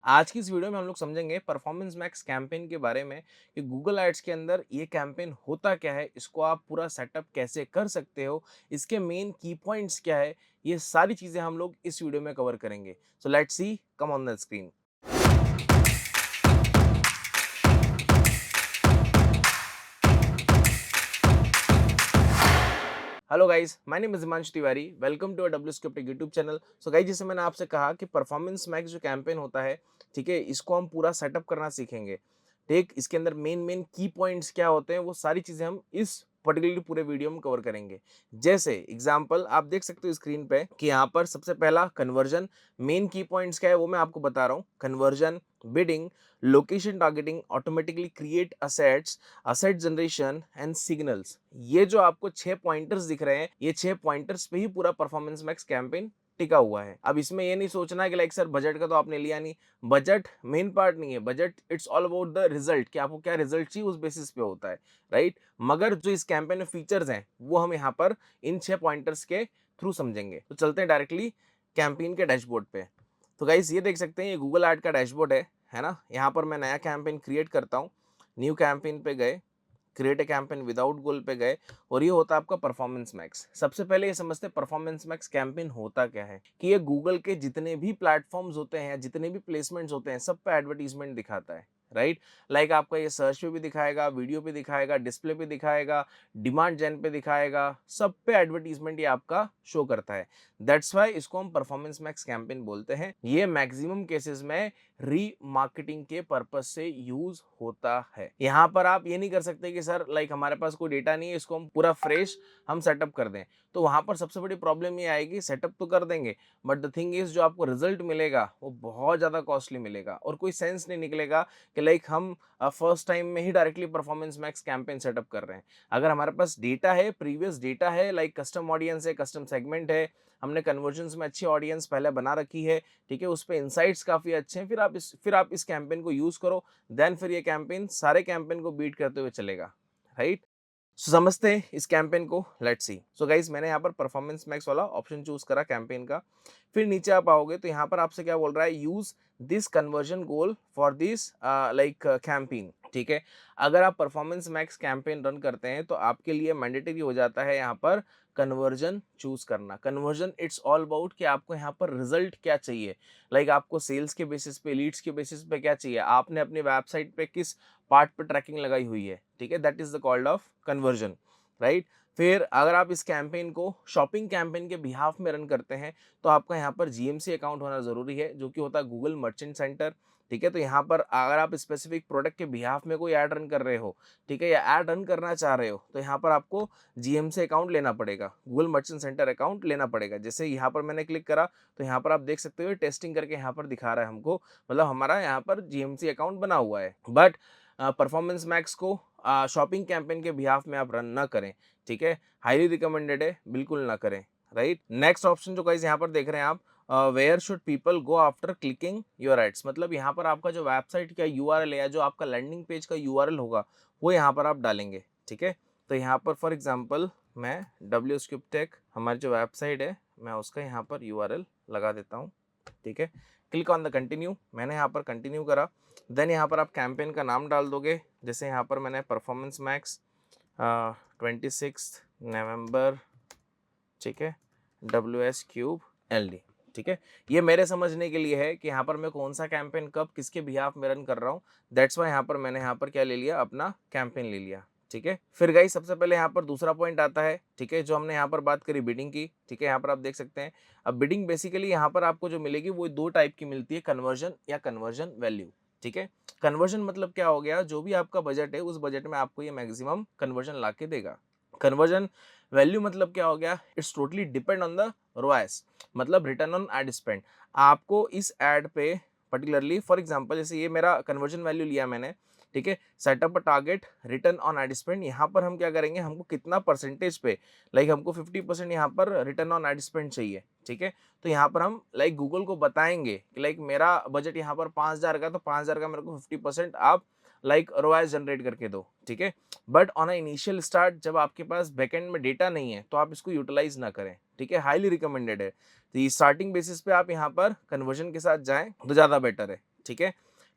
आज की इस वीडियो में हम लोग समझेंगे परफॉर्मेंस मैक्स कैंपेन के बारे में कि गूगल एड्स के अंदर ये कैंपेन होता क्या है, इसको आप पूरा सेटअप कैसे कर सकते हो, इसके मेन की पॉइंट्स क्या है, ये सारी चीजें हम लोग इस वीडियो में कवर करेंगे। So let's see, come on the screen. Hello guys, my name is Himanshu Tiwari. Welcome to W script YouTube channel. So guys, जैसे मैंने आपसे कहा कि परफॉर्मेंस मैक्स जो कैंपेन होता है, ठीक है, इसको हम पूरा सेटअप करना सीखेंगे। ठीक, इसके अंदर मेन मेन की पॉइंट्स क्या होते हैं, वो सारी चीजें हम इस पर्टिकुलरली पूरे वीडियो में कवर करेंगे। जैसे एग्जांपल आप देख सकते हो स्क्रीन पे कि यहाँ पर सबसे पहला कन्वर्जन। मेन की पॉइंट्स क्या है वो मैं आपको बता रहा हूँ। Conversion, bidding, location targeting, automatically create assets, asset generation and signals. ये जो आपको 6 पॉइंटर्स दिख रहे हैं, ये 6 पॉइंटर्स पे ही पूरा परफॉर्मेंस मैक्स कैंपेन टिका हुआ है। अब इसमें ये नहीं सोचना कि लाइक सर बजट का तो आपने लिया नहीं। बजट मेन पार्ट नहीं है। Budget it's all about the result, कि आपको क्या रिजल्ट चाहिए उस बेसिस पे होता है, राइट। मगर जो इस कैंपेन में फीचर्स हैं वो हम यहाँ पर इन 6 पॉइंटर्स के थ्रू समझेंगे। तो चलते हैं डायरेक्टली कैंपेन के डैशबोर्ड पे। तो गाइस ये देख सकते हैं, ये गूगल ऐड का डैशबोर्ड है ना। यहाँ पर मैं नया कैंपेन क्रिएट करता हूँ। न्यू कैंपेन पे गए, क्रिएट ए कैंपेन विदाउट गोल पे गए, और ये होता है आपका परफॉर्मेंस मैक्स। सबसे पहले ये समझते हैं परफॉर्मेंस मैक्स कैंपेन होता क्या है। कि ये गूगल के जितने भी प्लेटफॉर्म्स होते हैं, जितने भी प्लेसमेंट्स होते हैं, सब पे एडवर्टीजमेंट दिखाता है, राइट। लाइक आपका ये सर्च पे भी दिखाएगा, वीडियो पे दिखाएगा, डिस्प्ले पे दिखाएगा, डिमांड जेन पे दिखाएगा, सब पे एडवर्टीजमेंट ये आपका शो करता है। दैट्स वाई इसको हम परफॉर्मेंस मैक्स कैंपेन बोलते हैं। ये मैक्सिमम केसेस में रीमार्केटिंग के पर्पस से यूज होता है। यहाँ पर आप ये नहीं कर सकते कि सर लाइक हमारे पास कोई डेटा नहीं है, इसको हम पूरा फ्रेश हम सेटअप कर दें। तो वहां पर सबसे बड़ी प्रॉब्लम ये आएगी, सेटअप तो कर देंगे बट द थिंग इज जो आपको रिजल्ट मिलेगा वो बहुत ज्यादा कॉस्टली मिलेगा, और कोई सेंस नहीं निकलेगा कि लाइक हम फर्स्ट टाइम में ही directly performance max campaign setup कर रहे हैं। अगर हमारे पास डेटा है, प्रीवियस डेटा है, लाइक कस्टम ऑडियंस है, कस्टम सेगमेंट है, हमने कन्वर्जन्स में अच्छी ऑडियंस पहले बना रखी है, ठीक है, उस पे इनसाइट्स काफी अच्छे हैं, फिर आप इस कैंपेन को यूज करो। देन फिर ये कैंपेन सारे कैंपेन को बीट करते हुए चलेगा, राइट। सो समझते हैं इस कैंपेन को, लेट्स सी। सो गाइस, मैंने यहाँ पर परफॉर्मेंस मैक्स वाला ऑप्शन चूज करा कैंपेन का। फिर नीचे आप आओगे तो यहाँ पर आपसे क्या बोल रहा है, use this conversion goal for this like campaign, ठीक है। अगर आप परफॉर्मेंस मैक्स कैंपेन रन करते हैं तो आपके लिए मैंडेटरी हो जाता है यहाँ पर कन्वर्जन चूज करना। कन्वर्जन इट्स ऑल अबाउट कि आपको यहाँ पर रिजल्ट क्या चाहिए। लाइक आपको सेल्स के बेसिस पे, लीड्स के बेसिस पे क्या चाहिए, आपने अपनी वेबसाइट पे किस पार्ट पे ट्रैकिंग लगाई हुई है, ठीक है, that is the called off conversion, right. फिर अगर आप इस कैंपेन को शॉपिंग कैंपेन के बिहाफ में रन करते हैं तो आपका यहाँ पर जीएमसी अकाउंट होना जरूरी है, जो कि होता है गूगल मर्चेंट सेंटर, ठीक है। तो यहाँ पर अगर आप स्पेसिफिक प्रोडक्ट के बिहाफ में कोई ऐड रन कर रहे हो, ठीक है, या ऐड रन करना चाह रहे हो, तो यहाँ पर आपको जीएमसी अकाउंट लेना पड़ेगा, गूगल मर्चेंट सेंटर अकाउंट लेना पड़ेगा। जैसे यहाँ पर मैंने क्लिक करा तो यहाँ पर आप देख सकते हो टेस्टिंग करके यहाँ पर दिखा रहा है हमको, मतलब हमारा यहाँ पर जीएमसी अकाउंट बना हुआ है। बट परफॉर्मेंस मैक्स को शॉपिंग कैंपेन के बिहाफ में आप रन ना करें, ठीक है, हाईली रिकमेंडेड है, बिल्कुल ना करें, राइट। नेक्स्ट ऑप्शन जो गाइस यहाँ पर देख रहे हैं आप, where should people go after clicking your ads, मतलब यहाँ पर आपका जो वेबसाइट का यूआरएल है या जो आपका लैंडिंग पेज का यूआरएल होगा वो यहाँ पर आप डालेंगे, ठीक है। तो यहाँ पर फॉर एग्जांपल मैं डब्ल्यू स्क्रिप्ट टेक, हमारी जो वेबसाइट है, मैं उसका यहाँ पर यूआरएल लगा देता हूँ, ठीक है। क्लिक ऑन द कंटिन्यू, मैंने यहाँ पर कंटिन्यू करा। देन यहाँ पर आप कैंपेन का नाम डाल दोगे। जैसे यहाँ पर मैंने परफॉर्मेंस मैक्स 26 नवंबर, ठीक है, WS3 LD, ठीक है। ये मेरे समझने के लिए है कि यहाँ पर मैं कौन सा कैंपेन कब किसके बिहाफ में रन कर रहा हूँ। दैट्स वाई यहाँ पर मैंने यहाँ पर क्या ले लिया, अपना कैंपेन ले लिया, ठीक है। फिर गाइस सबसे पहले यहाँ पर दूसरा पॉइंट आता है, ठीक है, जो हमने यहाँ पर बात करी बिडिंग की, ठीक है। यहाँ पर आप देख सकते हैं, अब बिडिंग बेसिकली यहाँ पर आपको जो मिलेगी वो दो टाइप की मिलती है, कन्वर्जन या कन्वर्जन वैल्यू, ठीक है। कन्वर्जन मतलब क्या हो गया, जो भी आपका बजट है उस बजट में आपको ये मैक्सिमम कन्वर्जन ला के देगा। कन्वर्जन वैल्यू मतलब क्या हो गया, it's totally depend on the ROAS, मतलब रिटर्न ऑन एड स्पेंड। आपको इस एड पे पर्टिकुलरली, फॉर एग्जांपल जैसे ये मेरा कन्वर्जन वैल्यू लिया मैंने, ठीक है, setup target return on ad spend. यहाँ पर हम क्या करेंगे, हमको कितना परसेंटेज पे, लाइक हमको 50% यहाँ पर रिटर्न ऑन एड स्पेंड चाहिए, ठीक है। तो यहाँ पर हम लाइक गूगल को बताएंगे कि लाइक मेरा बजट यहाँ पर 5,000 का, तो 5,000 का मेरे को 50% आप लाइक ROAS जनरेट करके दो, ठीक है। But on a initial start, जब आपके पास बैकएंड में डेटा नहीं है तो आप इसको यूटिलाइज ना करें, ठीक है, हाईली रिकमेंडेड है। तो ये स्टार्टिंग बेसिस पे आप यहाँ पर कन्वर्जन के साथ जाएं तो ज्यादा बेटर है, ठीक है।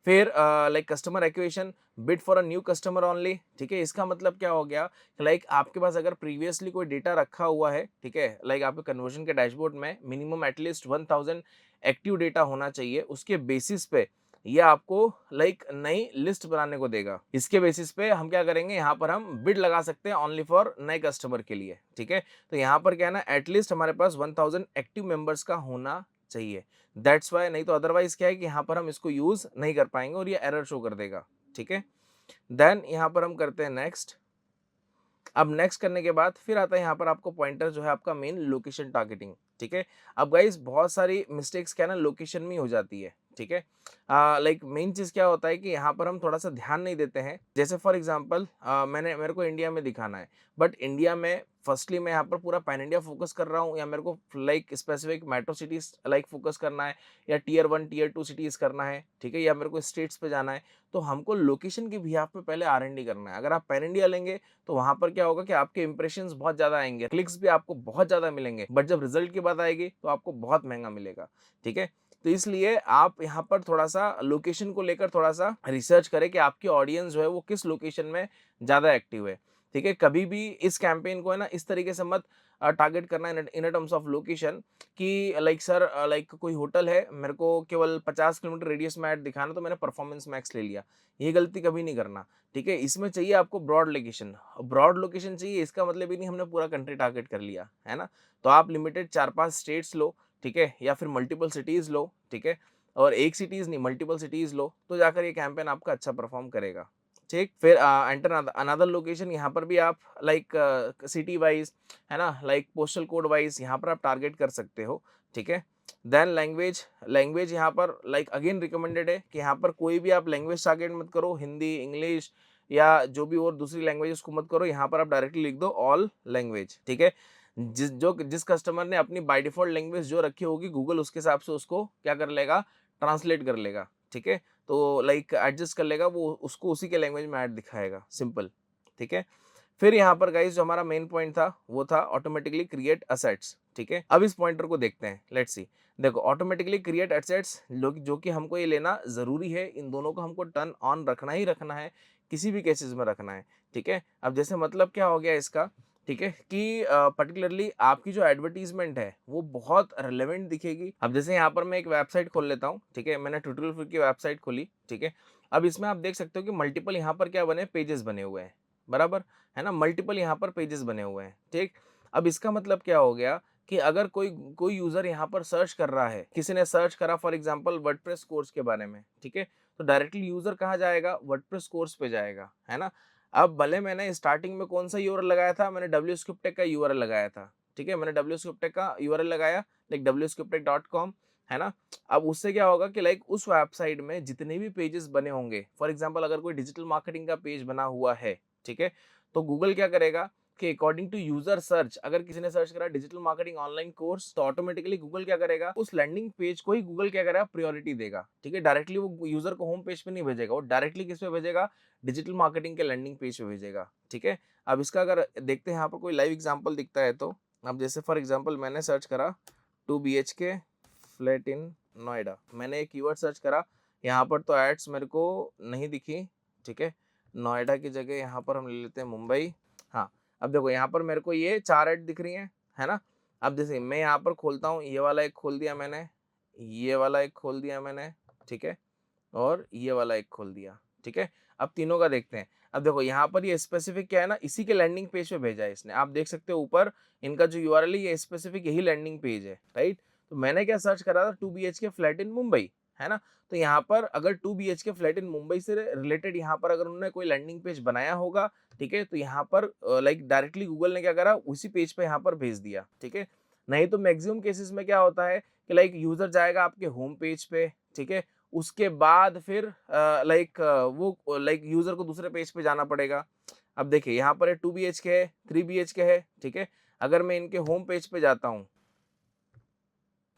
फिर like customer acquisition, bid for a new customer only, ठीक है। इसका मतलब क्या हो गया, लाइक आपके पास अगर प्रीवियसली कोई डेटा रखा हुआ है, ठीक है, लाइक आपके कन्वर्जन के डैशबोर्ड में मिनिमम एटलीस्ट 1000 एक्टिव डेटा होना चाहिए, उसके बेसिस पे ये आपको लाइक नई लिस्ट बनाने को देगा। इसके बेसिस पे हम क्या करेंगे, यहाँ पर हम बिड लगा सकते हैं ओनली फॉर नए कस्टमर के लिए, ठीक है। तो यहाँ पर क्या है ना, एटलीस्ट हमारे पास 1000 एक्टिव मेंबर्स का होना चाहिए। दैट्स वाई, नहीं तो अदरवाइज क्या है कि यहाँ पर हम इसको यूज नहीं कर पाएंगे और ये एरर शो कर देगा, ठीक है। देन यहाँ पर हम करते हैं नेक्स्ट। अब नेक्स्ट करने के बाद फिर आता है यहाँ पर आपको पॉइंटर जो है आपका मेन लोकेशन टारगेटिंग, ठीक है। अब गाइस बहुत सारी मिस्टेक्स क्या है ना लोकेशन में हो जाती है, ठीक है। लाइक मेन चीज क्या होता है कि यहाँ पर हम थोड़ा सा ध्यान नहीं देते हैं। जैसे फॉर एग्जांपल मेरे को इंडिया में दिखाना है, बट इंडिया में फर्स्टली मैं यहाँ पर पूरा पैन इंडिया फोकस कर रहा हूँ, या मेरे को like specific metro cities like focus करना है, या टियर 1 टियर 2 सिटीज करना है, ठीक है, या मेरे को स्टेट्स पे जाना है, तो हमको लोकेशन की बिहाफ पे पहले R&D करना है। अगर आप पैन इंडिया लेंगे तो वहां पर क्या होगा कि आपके इंप्रेशंस बहुत ज्यादा आएंगे, क्लिक्स भी आपको बहुत ज्यादा मिलेंगे, बट जब रिजल्ट की बात आएगी तो आपको बहुत महंगा मिलेगा, ठीक है। तो इसलिए आप यहाँ पर थोड़ा सा लोकेशन को लेकर थोड़ा सा रिसर्च करें कि आपकी ऑडियंस जो है वो किस लोकेशन में ज्यादा एक्टिव है, ठीक है। कभी भी इस कैंपेन को है ना इस तरीके से मत टारगेट करना इन टर्म्स ऑफ लोकेशन कि लाइक सर लाइक कोई होटल है, मेरे को केवल 50 किलोमीटर रेडियस में ऐड दिखाना, तो मैंने परफॉर्मेंस मैक्स ले लिया। ये गलती कभी नहीं करना, ठीक है। इसमें चाहिए आपको ब्रॉड लोकेशन, ब्रॉड लोकेशन चाहिए, इसका मतलब ही नहीं हमने पूरा कंट्री टारगेट कर लिया है ना। तो आप लिमिटेड 4-5 स्टेट्स लो, ठीक है, या फिर मल्टीपल सिटीज लो, ठीक है, और एक सिटीज नहीं मल्टीपल सिटीज लो, तो जाकर ये कैंपेन आपका अच्छा परफॉर्म करेगा, ठीक। फिर एंटर अनदर लोकेशन, यहाँ पर भी आप लाइक सिटी वाइज है ना, लाइक पोस्टल कोड वाइज यहाँ पर आप टारगेट कर सकते हो, ठीक है। देन लैंग्वेज, लैंग्वेज यहाँ पर लाइक अगेन रिकमेंडेड है कि यहाँ पर कोई भी आप लैंग्वेज टारगेट मत करो, हिंदी इंग्लिश या जो भी और दूसरी लैंग्वेज उसको मत करो, यहाँ पर आप डायरेक्टली लिख दो ऑल लैंग्वेज, ठीक है। जिस कस्टमर ने अपनी बाय डिफॉल्ट लैंग्वेज जो रखी होगी, गूगल उसके हिसाब से उसको क्या कर लेगा, ट्रांसलेट कर लेगा, ठीक है। तो लाइक एडजस्ट कर लेगा, वो उसको उसी के लैंग्वेज में ऐड दिखाएगा, सिंपल, ठीक है। फिर यहाँ पर गाइस जो हमारा मेन पॉइंट था वो था ऑटोमेटिकली क्रिएट असेट्स, ठीक है। अब इस पॉइंटर को देखते हैं, लेट्स सी। देखो ऑटोमेटिकली क्रिएट एसेट्स जो कि हमको ये लेना जरूरी है, इन दोनों को हमको टर्न ऑन रखना ही रखना है, किसी भी केसेस में रखना है, ठीक है। अब जैसे मतलब क्या हो गया इसका, ठीक है, कि पर्टिकुलरली आपकी जो एडवर्टीजमेंट है वो बहुत रिलेवेंट दिखेगी। अब जैसे यहाँ पर मैं एक वेबसाइट खोल लेता हूँ, ठीक है, मैंने ट्यूटोरियल फ्री की वेबसाइट खोली, ठीक है। अब इसमें आप देख सकते हो कि मल्टीपल यहाँ पर क्या बने, पेजेस बने हुए हैं, बराबर है ना, मल्टीपल यहाँ पर पेजेस बने हुए हैं, ठीक। अब इसका मतलब क्या हो गया कि अगर कोई यूजर यहाँ पर सर्च कर रहा है, किसी ने सर्च करा फॉर एग्जांपल वर्डप्रेस कोर्स के बारे में, ठीक है, तो डायरेक्टली यूजर कहाँ जाएगा, वर्डप्रेस कोर्स पे जाएगा, है ना। अब भले मैंने स्टार्टिंग में कौन सा यूआरएल लगाया था, मैंने wscriptech का यूआरएल लगाया था, ठीक है, मैंने wscriptech का यूआरएल लगाया लाइक wscriptech.com, है ना। अब उससे क्या होगा कि लाइक उस वेबसाइट में जितने भी पेजेस बने होंगे, फॉर एग्जांपल अगर कोई डिजिटल मार्केटिंग का पेज बना हुआ है, ठीक है, तो गूगल क्या करेगा कि अकॉर्डिंग टू यूजर सर्च, अगर किसी ने सर्च करा डिजिटल मार्केटिंग ऑनलाइन कोर्स, तो ऑटोमेटिकली गूगल क्या करेगा, उस लैंडिंग पेज को ही गूगल क्या करेगा, प्रायोरिटी देगा, ठीक है। डायरेक्टली वो यूजर को होम पेज पे नहीं भेजेगा, वो डायरेक्टली किस पे भेजेगा, डिजिटल मार्केटिंग के लैंडिंग पेज पे भेजेगा, ठीक है। अब इसका अगर देखते हैं यहाँ पर कोई लाइव एग्जाम्पल दिखता है, तो अब जैसे फॉर एग्जाम्पल मैंने सर्च करा 2 BHK फ्लैट इन नोएडा, मैंने एक कीवर्ड सर्च करा, यहाँ पर तो एड्स मेरे को नहीं दिखी, ठीक है। नोएडा की जगह यहाँ पर हम ले लेते हैं मुंबई, हाँ। अब देखो यहाँ पर मेरे को ये 4 ऐड दिख रही हैं, है ना। अब जैसे मैं यहाँ पर खोलता हूँ, ये वाला एक खोल दिया मैंने, ये वाला एक खोल दिया मैंने, ठीक है, और ये वाला एक खोल दिया, ठीक है। अब तीनों का देखते हैं। अब देखो यहाँ पर ये स्पेसिफिक क्या है ना, इसी के लैंडिंग पेज पे भेजा है इसने, आप देख सकते हो ऊपर इनका जो यूआरएल है, ये स्पेसिफिक यही लैंडिंग पेज है, राइट। तो मैंने क्या सर्च करा था, 2 BHK फ्लैट इन मुंबई, है ना। तो यहाँ पर अगर 2 BHK फ्लैट इन मुंबई से रिलेटेड यहाँ पर अगर उन्होंने कोई लैंडिंग पेज बनाया होगा, ठीक है, तो यहाँ पर लाइक डायरेक्टली गूगल ने क्या करा, उसी पेज पे यहाँ पर भेज दिया, ठीक है। नहीं तो मैक्सिमम केसेस में क्या होता है कि लाइक यूजर जाएगा आपके होम पेज पे, ठीक है, उसके बाद फिर लाइक वो लाइक यूजर को दूसरे पेज पे जाना पड़ेगा। अब देखिए यहाँ पर 2 BHK है, 3 BHK है, ठीक है। अगर मैं इनके होम पेज पे जाता हूँ,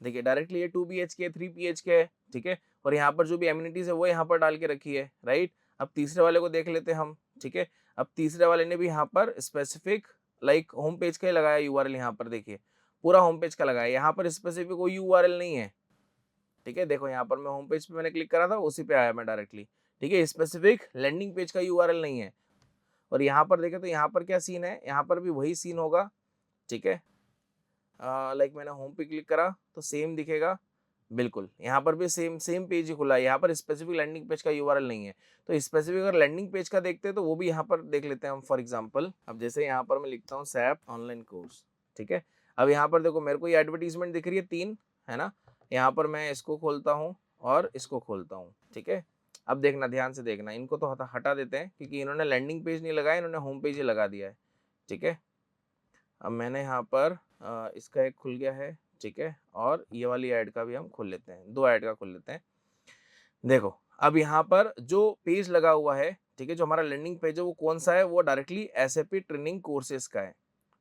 देखिए डायरेक्टली ये 2 BHK 3 BHK है, ठीक है, और यहाँ पर जो भी एमिनिटीज है वो यहाँ पर डाल के रखी है, राइट। अब तीसरे वाले को देख लेते हैं हम, ठीक है। अब तीसरे वाले ने भी यहाँ पर स्पेसिफिक लाइक होम पेज का ही लगाया यूआरएल, यहाँ पर देखिए पूरा होम पेज का लगाया, यहाँ पर स्पेसिफिक कोई यूआरएल नहीं है, ठीक है, देखो यहाँ पर मैं होम पेज पे मैंने क्लिक करा था, उसी पे आया मैं डायरेक्टली, ठीक है, स्पेसिफिक लैंडिंग पेज का यूआरएल नहीं है। और यहाँ पर देखें तो यहाँ पर क्या सीन है, यहाँ पर भी वही सीन होगा, ठीक है, लाइक मैंने होम पे क्लिक करा तो सेम दिखेगा, बिल्कुल यहाँ पर भी सेम सेम पेज ही खुला है, यहाँ पर स्पेसिफिक लैंडिंग पेज का यूआरएल नहीं है। तो स्पेसिफिक अगर लैंडिंग पेज का देखते हैं तो वो भी यहाँ पर देख लेते हैं हम। फॉर एग्जांपल अब जैसे यहाँ पर मैं लिखता हूँ सैप ऑनलाइन कोर्स, ठीक है, अब यहाँ पर देखो मेरे को ये एडवर्टीजमेंट दिख रही है 3, है ना, यहाँ पर मैं इसको खोलता हूँ और इसको खोलता हूँ, ठीक है। अब देखना, ध्यान से देखना, इनको तो हटा देते हैं क्योंकि इन्होंने लैंडिंग पेज नहीं लगाया, इन्होंने होम पेज ही लगा दिया है, ठीक है। अब मैंने यहाँ पर इसका एक खुल गया है, ठीक है, और ये वाली ऐड का भी हम खोल लेते हैं, 2 ऐड का खोल लेते हैं। देखो अब यहाँ पर जो पेज लगा हुआ है, ठीक है, जो हमारा लैंडिंग पेज है वो कौन सा है, वो डायरेक्टली एसएपी ट्रेनिंग कोर्सेज का है,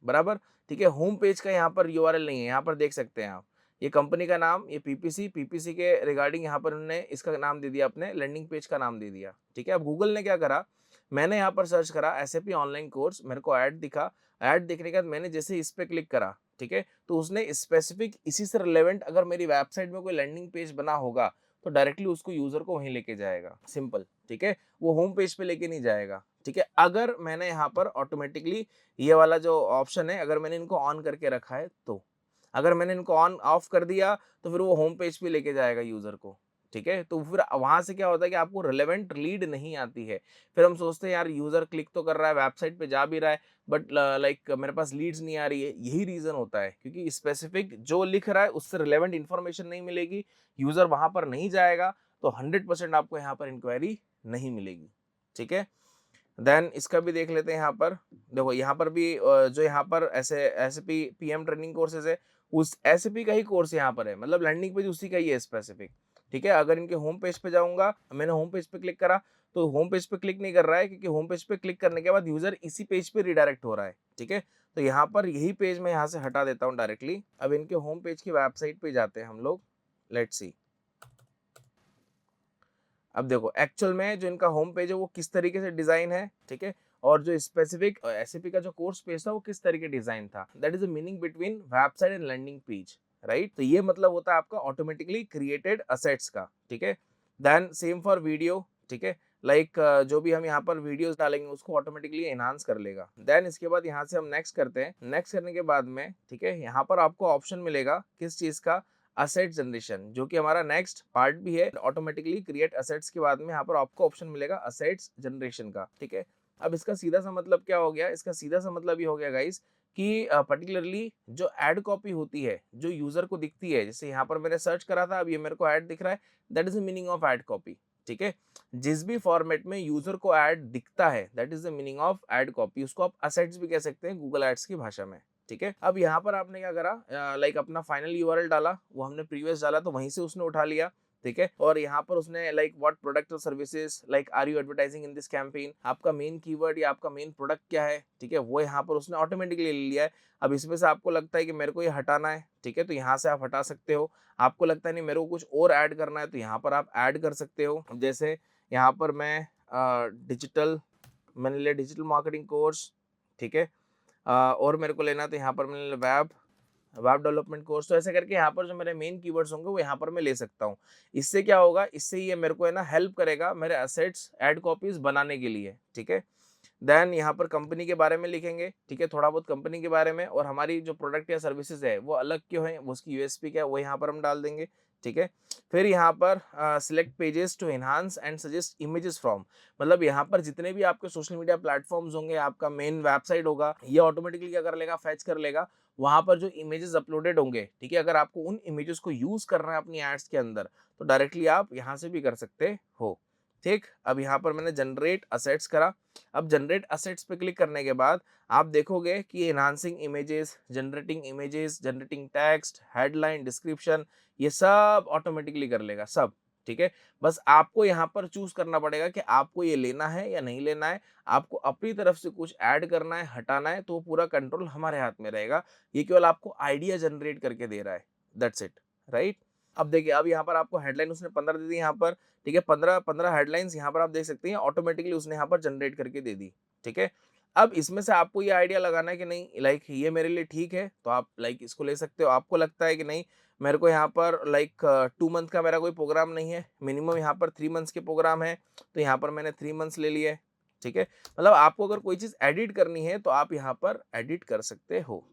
बराबर, ठीक है। होम पेज का यहाँ पर यूआरएल नहीं है, यहाँ पर देख सकते हैं आप, ये कंपनी का नाम, ये पीपीसी के रिगार्डिंग यहाँ पर उन्होंने इसका नाम दे दिया, अपने लैंडिंग पेज का नाम दे दिया, ठीक है। अब गूगल ने क्या करा, मैंने यहाँ पर सर्च करा एसएपी ऑनलाइन कोर्स, मेरे को ऐड दिखा, ऐड दिखने के बाद मैंने जैसे इस पे क्लिक करा, ठीक है, तो उसने स्पेसिफिक इसी से रिलेवेंट अगर मेरी वेबसाइट में कोई लैंडिंग पेज बना होगा तो डायरेक्टली उसको यूजर को वहीं लेके जाएगा, सिंपल, ठीक है, वो होम पेज पे लेके नहीं जाएगा, ठीक है। अगर मैंने यहाँ पर ऑटोमेटिकली ये वाला जो ऑप्शन है अगर मैंने इनको ऑन करके रखा है तो, अगर मैंने इनको ऑन ऑफ कर दिया तो फिर वो होम पेज पे लेके जाएगा यूजर को, ठीक है। तो फिर वहां से क्या होता है कि आपको रिलेवेंट लीड नहीं आती है, फिर हम सोचते हैं यार यूजर क्लिक तो कर रहा है, वेबसाइट पे जा भी रहा है, बट लाइक मेरे पास लीड्स नहीं आ रही है। यही रीजन होता है क्योंकि स्पेसिफिक जो लिख रहा है उससे रिलेवेंट इन्फॉर्मेशन नहीं मिलेगी, यूजर वहां पर नहीं जाएगा, तो 100% आपको यहाँ पर इंक्वायरी नहीं मिलेगी, ठीक है। देन इसका भी देख लेते हैं, यहाँ पर देखो, यहाँ पर भी जो यहाँ पर ऐसे एसएपी पीएम ट्रेनिंग कोर्सेज है, उस एसएपी का ही कोर्स यहाँ पर है, मतलब लैंडिंग पेज उसी का ही है स्पेसिफिक, ठीक है। अगर इनके होम पेज पे जाऊंगा, मैंने होम पेज पे क्लिक करा तो होम पेज पे क्लिक नहीं कर रहा है क्योंकि होम पेज पे क्लिक करने के बाद यूजर इसी पेज पे रिडायरेक्ट हो रहा है, ठीक है। तो यहाँ पर यही पेज मैं यहाँ से हटा देता हूँ डायरेक्टली। अब इनके होम पेज की वेबसाइट पे जाते हैं हम लोग, लेट्स सी। अब देखो एक्चुअल में जो इनका होम पेज है वो किस तरीके से डिजाइन है, ठीक है, और जो स्पेसिफिक एसएपी का जो कोर्स पेज था वो किस तरीके डिजाइन था। That is the meaning between website and landing page, right. तो ये मतलब होता है आपका ऑटोमेटिकली क्रिएटेड असेट्स का, ठीक है। देन सेम फॉर वीडियो, ठीक है, लाइक जो भी हम यहाँ पर वीडियोस डालेंगे उसको ऑटोमेटिकली एनहांस कर लेगा। देन इसके बाद यहाँ से हम नेक्स्ट करते हैं, नेक्स्ट करने के बाद में, ठीक है, यहाँ पर आपको ऑप्शन मिलेगा किस चीज का, असेट जनरेशन, जो कि हमारा नेक्स्ट पार्ट भी है। ऑटोमेटिकली क्रिएट असेट्स के बाद में यहाँ पर आपको ऑप्शन मिलेगा असेट्स जनरेशन का, ठीक है। अब इसका सीधा सा मतलब क्या हो गया, इसका सीधा सा मतलब ये हो गया गाइस कि पर्टिकुलरली जो एड कॉपी होती है जो यूजर को दिखती है, जैसे यहाँ पर मैंने सर्च करा था, अब ये मेरे को ऐड दिख रहा है, that is the meaning of ad copy, ठीक है। जिस भी फॉर्मेट में यूजर को ऐड दिखता है that is the meaning of ad copy, उसको आप असेट्स भी कह सकते हैं गूगल एड्स की भाषा में, ठीक है। अब यहाँ पर आपने क्या करा, लाइक अपना फाइनल यूआरएल डाला, वो हमने प्रीवियस डाला तो वहीं से उसने उठा लिया, ठीक है। और यहाँ पर उसने लाइक व्हाट प्रोडक्ट और services like are you advertising in this campaign, आपका मेन कीवर्ड या आपका मेन प्रोडक्ट क्या है, ठीक है, वो यहाँ पर उसने ऑटोमेटिकली ले लिया है। अब इसमें से आपको लगता है कि मेरे को ये हटाना है, ठीक है, तो यहाँ से आप हटा सकते हो। आपको लगता है नहीं मेरे को कुछ और ऐड करना है, तो यहाँ पर आप ऐड कर सकते हो। जैसे यहाँ पर मैं डिजिटल, मैंने लिया डिजिटल मार्केटिंग कोर्स, ठीक है, और मेरे को लेना तो यहाँ पर मैंने वेब डेवलपमेंट कोर्स, तो ऐसे करके यहाँ पर जो मेरे मेन कीवर्ड्स होंगे वो यहाँ पर मैं ले सकता हूँ। इससे क्या होगा, इससे ये मेरे को है ना हेल्प करेगा मेरे असेट्स एड कॉपीज बनाने के लिए, ठीक है। देन यहाँ पर कंपनी के बारे में लिखेंगे, ठीक है, थोड़ा बहुत कंपनी के बारे में, और हमारी जो प्रोडक्ट या सर्विसेज है वो अलग क्यों है, वो उसकी यूएसपी क्या है, वो यहाँ पर हम डाल देंगे, ठीक है। फिर यहाँ पर select pages to enhance and suggest images from, मतलब यहाँ पर जितने भी आपके सोशल मीडिया प्लेटफॉर्म्स होंगे, आपका मेन वेबसाइट होगा, ये ऑटोमेटिकली क्या कर लेगा, फैच कर लेगा वहां पर जो इमेजेस अपलोडेड होंगे, ठीक है। अगर आपको उन इमेजेस को यूज करना है अपनी एड्स के अंदर तो डायरेक्टली आप यहाँ से भी कर सकते हो, ठीक। अब यहाँ पर मैंने जनरेट असेट्स करा। अब जनरेट असेट्स पे क्लिक करने के बाद आप देखोगे कि enhancing images, generating text, headline, description, ये सब ऑटोमेटिकली कर लेगा सब, ठीक है। बस आपको यहाँ पर चूज करना पड़ेगा कि आपको ये लेना है या नहीं लेना है, आपको अपनी तरफ से कुछ ऐड करना है, हटाना है, तो पूरा कंट्रोल हमारे हाथ में रहेगा। ये केवल आपको आइडिया जनरेट करके दे रहा है, दैट्स इट, राइट। अब देखिए, अब यहाँ पर आपको हेडलाइन उसने 15 दे दी यहाँ पर, ठीक है, 15 हेडलाइंस यहाँ पर आप देख सकते हैं ऑटोमेटिकली उसने यहाँ पर जनरेट करके दे दी, ठीक है। अब इसमें से आपको ये आइडिया लगाना है कि नहीं लाइक ये मेरे लिए ठीक है, तो आप लाइक इसको ले सकते हो। आपको लगता है कि नहीं मेरे को यहाँ पर लाइक 2 मंथ का मेरा कोई प्रोग्राम नहीं है, मिनिमम यहाँ पर 3 मंथ्स के प्रोग्राम है, तो यहाँ पर मैंने 3 मंथ्स ले लिए, ठीक है। मतलब आपको अगर कोई चीज़ एडिट करनी है तो आप यहाँ पर एडिट कर सकते हो,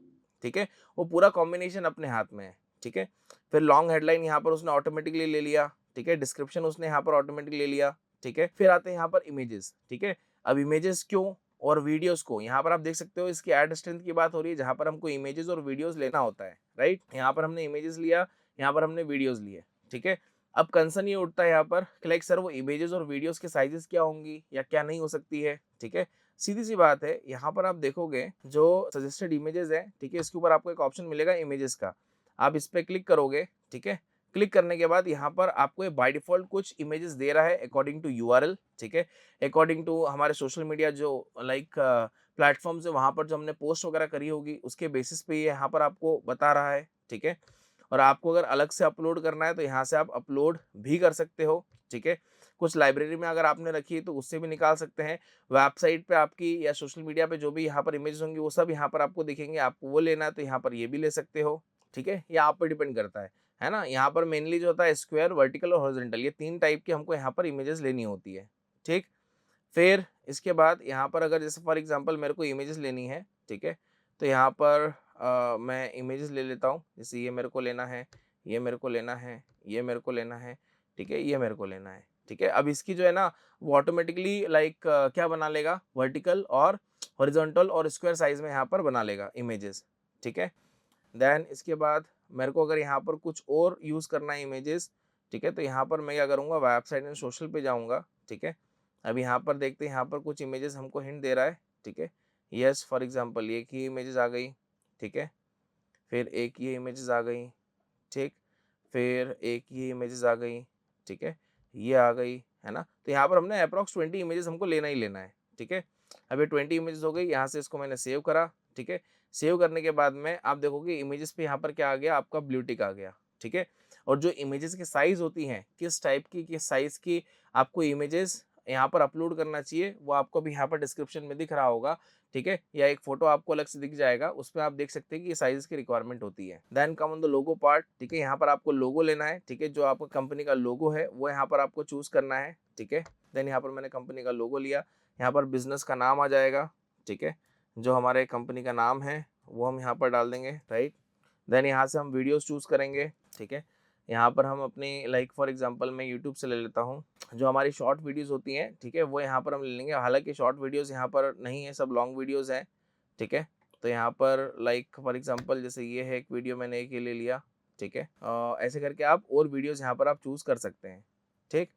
ठीक है। वो पूरा कॉम्बिनेशन अपने हाथ में है, ठीक है। फिर लॉन्ग हेडलाइन यहाँ पर उसने ऑटोमेटिकली ले लिया, ठीक है। डिस्क्रिप्शन उसने यहाँ पर ऑटोमेटिकली ले लिया, ठीक है। फिर आते हैं यहाँ पर इमेजेस, ठीक है। अब इमेजेस क्यों और वीडियोस को, यहाँ पर आप देख सकते हो इसकी एड स्ट्रेंथ की बात हो रही है, जहाँ पर हमको इमेजेस और वीडियोस लेना होता है, राइट। यहाँ पर हमने इमेजेस लिया, यहाँ पर हमने वीडियोस लिए, ठीक है। अब कंसर्न ये उठता है यहाँ पर कि लाइक सर वो इमेजेस और वीडियोस के साइजेस क्या होंगी या क्या नहीं हो सकती है, ठीक है। सीधी सी बात है, यहाँ पर आप देखोगे जो सजेस्टेड इमेजेस है, ठीक है, इसके ऊपर आपको एक ऑप्शन मिलेगा इमेजेस का, आप इस पर क्लिक करोगे, ठीक है। क्लिक करने के बाद यहाँ पर आपको बाय डिफॉल्ट कुछ इमेजेस दे रहा है अकॉर्डिंग टू यूआरएल, ठीक है, अकॉर्डिंग टू हमारे सोशल मीडिया जो लाइक प्लेटफॉर्म्स है वहाँ पर जो हमने पोस्ट वगैरह करी होगी उसके बेसिस पे ये यहाँ पर आपको बता रहा है, ठीक है। और आपको अगर अलग से अपलोड करना है तो यहाँ से आप अपलोड भी कर सकते हो, ठीक है। कुछ लाइब्रेरी में अगर आपने रखी है तो उससे भी निकाल सकते हैं, वेबसाइट पे आपकी या सोशल मीडिया पे जो भी यहाँ पर इमेजेस होंगी वो सब यहाँ पर आपको दिखेंगे, आपको वो लेना है तो यहाँ पर ये भी ले सकते हो, ठीक है। ये आप पर डिपेंड करता है ना। यहाँ पर मेनली जो होता है स्क्वायर, वर्टिकल और हॉरिजॉन्टल, ये 3 टाइप की हमको यहाँ पर इमेजेस लेनी होती है, ठीक। फिर इसके बाद यहाँ पर अगर जैसे फॉर एग्जांपल मेरे को इमेजेस लेनी है, ठीक है, तो यहाँ पर मैं इमेजेस ले लेता हूँ, जैसे ये मेरे को लेना है, ये मेरे को लेना है, ये मेरे को लेना है, ठीक है, ये मेरे को लेना है, ठीक है। अब इसकी जो है ना वो ऑटोमेटिकली लाइक क्या बना लेगा, वर्टिकल और हॉरिजॉन्टल और स्क्वायर साइज में यहाँ पर बना लेगा इमेजेस, ठीक है। देन इसके बाद मेरे को अगर यहाँ पर कुछ और यूज़ करना है इमेजेस, ठीक है, तो यहाँ पर मैं क्या करूँगा, वेबसाइट एंड सोशल पे जाऊँगा, ठीक है। अब यहाँ पर देखते हैं, यहाँ पर कुछ इमेजेस हमको हिंट दे रहा है, ठीक है। यस फॉर एग्जांपल ये की इमेजेस आ गई, ठीक है। फिर एक ये इमेजेस आ गई, ठीक। फिर एक ये इमेजेस आ गई, ठीक है, ये आ गई, है ना। तो यहाँ पर हमने अप्रॉक्स 20 इमेजेस हमको लेना ही लेना है, ठीक है। अब ये 20 इमेजेस हो गई, यहाँ से इसको मैंने सेव करा, ठीक है। सेव करने के बाद में आप देखोगे इमेजेस पे यहाँ पर क्या आ गया, आपका ब्लू टिक आ गया, ठीक है। और जो इमेजेस की साइज होती हैं, किस टाइप की किस साइज की आपको इमेजेस यहाँ पर अपलोड करना चाहिए, वो आपको भी यहाँ पर डिस्क्रिप्शन में दिख रहा होगा, ठीक है, या एक फोटो आपको अलग से दिख जाएगा, उसमें आप देख सकते हैं कि ये साइज की रिक्वायरमेंट होती है। Then come on the logo part, ठीक है, यहाँ पर आपको लोगो लेना है, ठीक है, जो आपका कंपनी का लोगो है वो यहाँ पर आपको चूज करना है, ठीक है। देन यहाँ पर मैंने कंपनी का लोगो लिया, यहाँ पर बिजनेस का नाम आ जाएगा, ठीक है, जो हमारे कंपनी का नाम है वो हम यहाँ पर डाल देंगे, राइट। देन यहाँ से हम वीडियोस चूज करेंगे, ठीक है। यहाँ पर हम अपनी लाइक फॉर एग्जांपल मैं यूट्यूब से ले लेता हूँ, जो हमारी शॉर्ट वीडियोस होती हैं, ठीक है, वो यहाँ पर हम ले लेंगे। हालांकि शॉर्ट वीडियोस यहाँ पर नहीं है, सब लॉन्ग वीडियोस हैं, ठीक है। तो यहाँ पर लाइक फॉर एग्जांपल जैसे ये है एक वीडियो, मैंने एक ये ले लिया, ठीक है। ऐसे करके आप और वीडियोस यहाँ पर आप चूज़ कर सकते हैं, ठीक।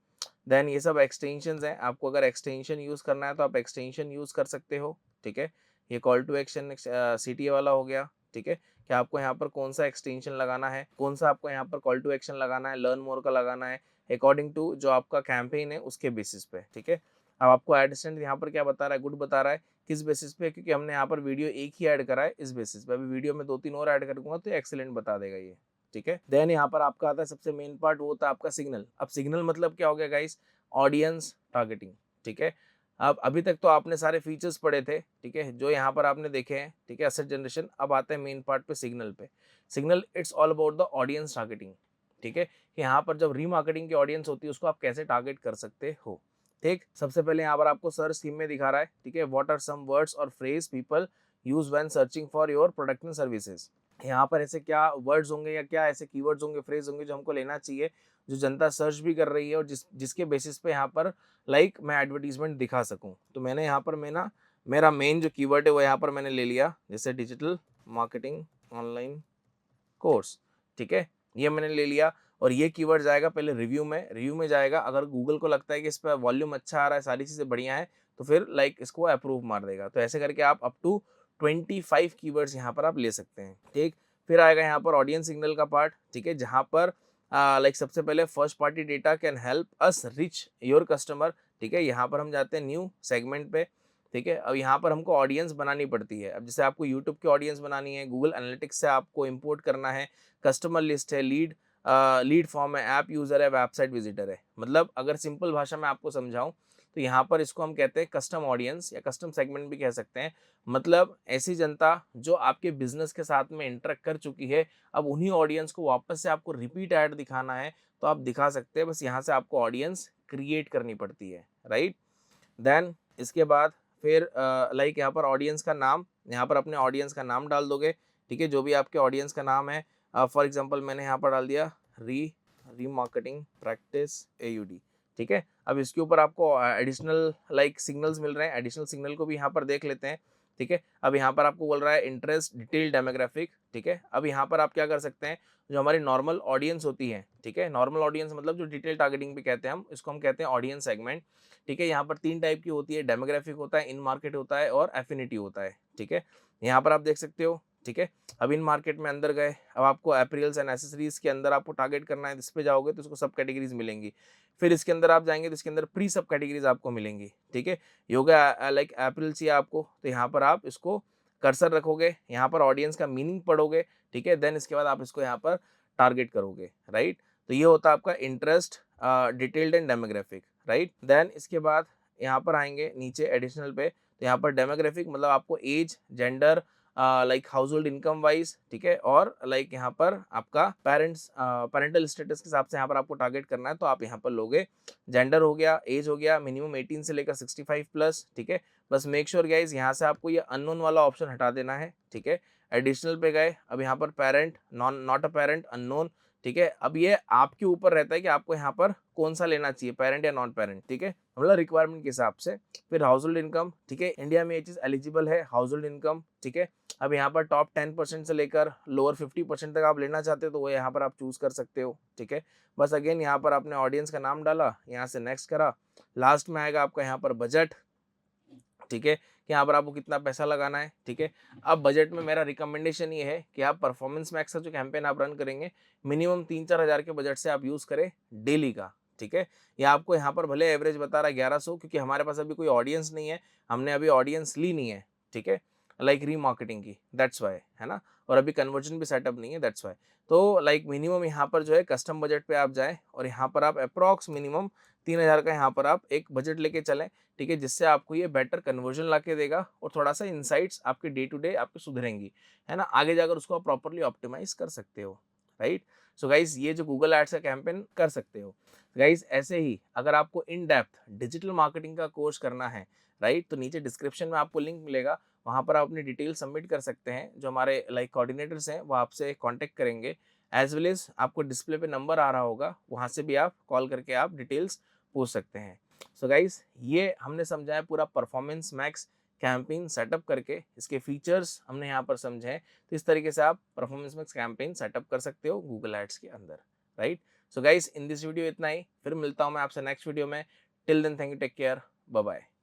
देन ये सब एक्सटेंशंस हैं, आपको अगर एक्सटेंशन यूज़ करना है तो आप एक्सटेंशन यूज़ कर सकते हो, ठीक है। ये कॉल टू एक्शन CTA वाला हो गया, ठीक है, कि आपको यहाँ पर कौन सा एक्सटेंशन लगाना है, कौन सा आपको यहाँ पर कॉल टू एक्शन लगाना है, लर्न मोर का लगाना है, अकॉर्डिंग टू जो आपका कैंपेन है उसके बेसिस पे, ठीक है। अब आपको एड स्ट्रेंथ यहाँ पर क्या बता रहा है, गुड बता रहा है, किस बेसिस पे, क्योंकि हमने यहाँ पर वीडियो एक ही ऐड करा है, इस बेसिस पे। अभी वीडियो में 2-3 और ऐड करूंगा तो एक्सीलेंट बता देगा ये, ठीक है। देन यहाँ पर आपका आता है सबसे मेन पार्ट, वो होता है आपका सिग्नल। अब सिग्नल मतलब क्या हो गया गाइस, ऑडियंस टारगेटिंग, ठीक है। अब अभी तक तो आपने सारे फीचर्स पढ़े थे, ठीक है, जो यहाँ पर आपने देखे हैं, ठीक है, एसेट जनरेशन। अब आते हैं मेन पार्ट पे, सिग्नल पे। Signal it's all about the audience targeting, ठीक है, कि यहाँ पर जब रीमार्केटिंग की ऑडियंस होती है उसको आप कैसे टारगेट कर सकते हो, ठीक। सबसे पहले यहाँ पर आपको सर्च थीम में दिखा रहा है, ठीक है, व्हाट आर सम वर्ड्स और phrase people use when searching for your product and services. यहाँ पर ऐसे क्या वर्ड्स होंगे या क्या ऐसे कीवर्ड्स होंगे, फ्रेज होंगे जो हमको लेना चाहिए, जो जनता सर्च भी कर रही है और जिसके बेसिस पे यहाँ पर लाइक मैं एडवर्टीजमेंट दिखा सकूँ। तो मैंने यहाँ पर मेरा मेन जो कीवर्ड है वो यहाँ पर मैंने ले लिया, जैसे डिजिटल मार्केटिंग ऑनलाइन कोर्स, ठीक है, ये मैंने ले लिया। और ये कीवर्ड जाएगा पहले रिव्यू में जाएगा। अगर गूगल को लगता है कि इस पर वॉल्यूम अच्छा आ रहा है, सारी चीज़ें बढ़िया है, तो फिर लाइक इसको अप्रूव मार देगा। तो ऐसे करके आप अप टू 25 कीवर्ड्स यहाँ पर आप ले सकते हैं, ठीक। फिर आएगा यहाँ पर ऑडियंस सिग्नल का पार्ट, ठीक है, जहाँ पर लाइक सबसे पहले first party data can help us rich your customer, ठीक है। यहाँ पर हम जाते हैं न्यू सेगमेंट पे, ठीक है। अब यहाँ पर हमको ऑडियंस बनानी पड़ती है। अब जैसे आपको यूट्यूब की ऑडियंस बनानी है, गूगल एनालिटिक्स से आपको इंपोर्ट करना है, कस्टमर लिस्ट है, लीड फॉर्म है, ऐप यूज़र है, वेबसाइट विजिटर है। मतलब अगर सिंपल भाषा में आपको समझाऊं तो यहाँ पर इसको हम कहते हैं कस्टम ऑडियंस या कस्टम सेगमेंट भी कह सकते हैं। मतलब ऐसी जनता जो आपके बिजनेस के साथ में इंटरेक्ट कर चुकी है, अब उन्हीं ऑडियंस को वापस से आपको रिपीट ऐड दिखाना है तो आप दिखा सकते हैं, बस यहाँ से आपको ऑडियंस क्रिएट करनी पड़ती है, राइट। देन इसके बाद फिर लाइक यहाँ पर ऑडियंस का नाम, यहाँ पर अपने ऑडियंस का नाम डाल दोगे, ठीक है, जो भी आपके ऑडियंस का नाम है। फॉर एग्जांपल मैंने यहाँ पर डाल दिया रीमार्केटिंग प्रैक्टिस AUD, ठीक है। अब इसके ऊपर आपको एडिशनल लाइक सिग्नल्स मिल रहे हैं, एडिशनल सिग्नल को भी यहाँ पर देख लेते हैं, ठीक है। अब यहाँ पर आपको बोल रहा है इंटरेस्ट डिटेल डेमोग्राफिक, ठीक है। अब यहाँ पर आप क्या कर सकते हैं, जो हमारी नॉर्मल ऑडियंस होती है, ठीक है, नॉर्मल ऑडियंस मतलब जो डिटेल टारगेटिंग भी कहते हैं हम, इसको हम कहते हैं ऑडियंस सेगमेंट, ठीक है। यहाँ पर 3 टाइप की होती है, डेमोग्राफिक होता है, इन मार्केट होता है और एफिनिटी होता है, ठीक है। यहाँ पर आप देख सकते हो, ठीक है। अब इन मार्केट में अंदर गए, अब आपको अपैरेल्स एंड एक्सेसरीज के अंदर आपको टारगेट करना है, इस पे जाओगे तो इसको सब कैटेगरीज मिलेंगी। फिर इसके अंदर आप जाएंगे तो इसके अंदर प्री सब कैटेगरीज आपको मिलेंगी, ठीक है। योगा लाइक अपैरेल चाहिए आपको, तो यहाँ पर आप इसको कर्सर रखोगे, यहाँ पर ऑडियंस का मीनिंग पढ़ोगे, ठीक है। देन इसके बाद आप इसको यहाँ पर टारगेट करोगे, राइट। तो ये होता है आपका interest detailed and demographic, right. Then इसके बाद यहाँ पर आएंगे नीचे एडिशनल पे, तो यहाँ पर डेमोग्राफिक मतलब आपको age, gender, like household income wise, ठीक है, और लाइक यहाँ पर आपका पेरेंटल स्टेटस के हिसाब से यहाँ पर आपको टारगेट करना है, तो आप यहाँ पर लोगे। जेंडर हो गया, एज हो गया, मिनिमम 18 से लेकर 65 प्लस, ठीक है। बस मेक श्योर गाइस यहाँ से आपको ये अननोन वाला ऑप्शन हटा देना है, ठीक है। एडिशनल पे गए, अब यहाँ पर parent, not a parent, unknown, ठीक है। अब ये आपके ऊपर रहता है कि आपको यहाँ पर कौन सा लेना चाहिए, पेरेंट या नॉन पेरेंट, ठीक है, मतलब रिक्वायरमेंट के हिसाब से। फिर हाउस होल्ड इनकम, ठीक है, इंडिया में ये चीज एलिजिबल है, हाउस होल्ड इनकम, ठीक है। अब यहाँ पर टॉप 10% से लेकर लोअर 50% तक आप लेना चाहते हो तो वो यहाँ पर आप चूज कर सकते हो, ठीक है। बस अगेन यहाँ पर आपने ऑडियंस का नाम डाला, यहाँ से नेक्स्ट करा, लास्ट में आएगा आपका यहाँ पर बजट, ठीक है, कि यहाँ पर आपको कितना पैसा लगाना है, ठीक है। अब बजट में मेरा रिकमेंडेशन ये है कि आप परफॉर्मेंस मैक्स का जो कैंपेन आप रन करेंगे, मिनिमम 3-4 हज़ार के बजट से आप यूज करें डेली का, ठीक है। या आपको यहाँ पर भले एवरेज बता रहा है 1100, क्योंकि हमारे पास अभी कोई ऑडियंस नहीं है, हमने अभी ऑडियंस ली नहीं है, ठीक है, लाइक रीमार्केटिंग की, दैट्स वाई, है ना, और अभी कन्वर्जन भी सेटअप नहीं है, दैट्स वाई। तो लाइक मिनिमम यहाँ पर जो है कस्टम बजट पे आप जाए और यहाँ पर आप अप्रॉक्स मिनिमम 3000 का यहाँ पर आप एक बजट लेके चलें, ठीक है, जिससे आपको ये बेटर कन्वर्जन ला के देगा और थोड़ा सा इंसाइट्स आपके डे टू डे आपके सुधरेंगी, है ना, आगे जाकर उसको आप प्रॉपरली ऑप्टिमाइज कर सकते हो, राइट। सो गाइज ये जो गूगल एड्स का कैंपेन कर सकते हो। गाइज ऐसे ही अगर आपको इन डेप्थ डिजिटल मार्केटिंग का कोर्स करना है, राइट, तो नीचे डिस्क्रिप्शन में आपको लिंक मिलेगा, वहाँ पर आप अपनी डिटेल सबमिट कर सकते हैं, जो हमारे लाइक कोऑर्डिनेटर्स हैं वो आपसे कांटेक्ट करेंगे, एज वेल एज आपको डिस्प्ले पे नंबर आ रहा होगा, वहाँ से भी आप कॉल करके आप डिटेल्स पूछ सकते हैं। सो गाइज ये हमने समझा है पूरा परफॉर्मेंस मैक्स कैंपेन सेटअप करके, इसके फीचर्स हमने यहाँ पर समझे हैं, तो इस तरीके से आप परफॉर्मेंस मैक्स कैंपेन सेटअप कर सकते हो गूगल एड्स के अंदर, right. So guys in this video इतना ही, फिर मिलता हूँ मैं आपसे नेक्स्ट वीडियो में। Till then thank you, take care, bye bye.